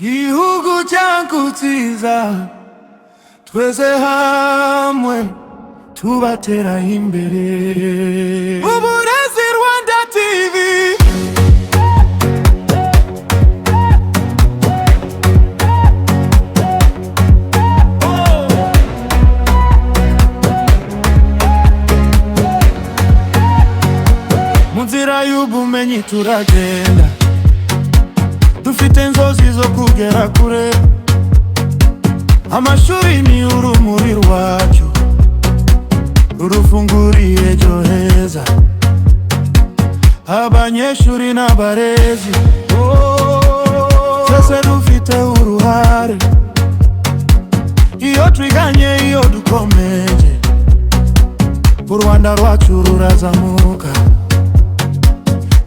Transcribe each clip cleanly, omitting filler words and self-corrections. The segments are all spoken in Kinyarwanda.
Gihugu cyangu cyiza, twese hamwe tubatera imbere. Uburezi Rwanda TV. Mu nzira y'ubumenyi turagenda, dufite inzozi zo kugera kure. Amashuri ni urumuri rwacu, urufunguriye ejo heza. Abanyeshuri n'abarezi, twese dufite uruhare. Iyo twiganye, iyo dukomeje, u Rwanda rwacu rurazamuka.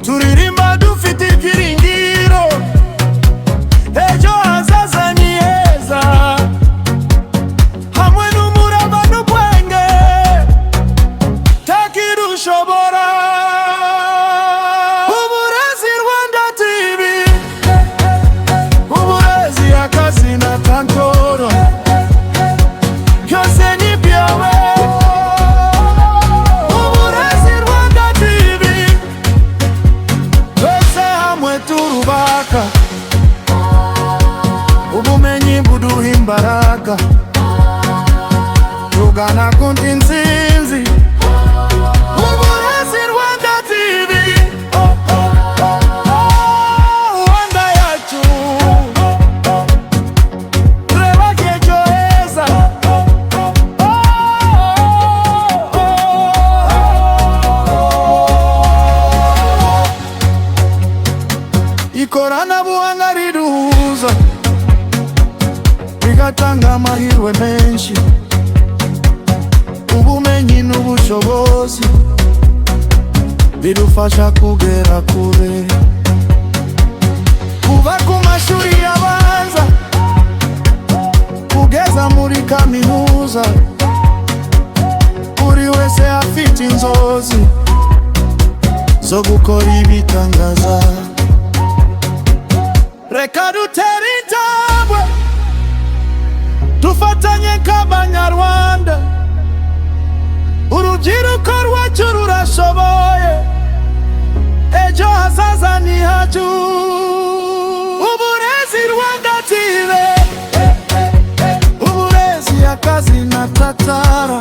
Turirimba dufite ibyiringiro, ejo hazaza ni heza. Hamwe n'umurava n'ubwenge, takirushobora. Uburezi Rwanda TV, uburezi akazi na kankoro, byose ni byawe. Uburezi Rwanda TV, twese hamwe turubaka. Ubumenyi buduha imbaraga, tugana ku ntsinzi. Uburezi Rwanda TV, Rwanda yacu, tureba ejo heza. Ikoranabuhanga riduhuza, rigatanga amahirwe menshi. Ubumenyi n'ubushobozi bidufasha kugera kure. Kuva ku mashuri abanza kugeza muri kaminuza, buri wese afite inzozi zo gukora ibitangaza. Reka dutere intambwe, dufatanye nk'Abanyarwanda. Urubyiruko rwacu rurashoboye, ejo hazaza ni hacu. Uburezi Rwanda TV, uburezi akazi na tatara.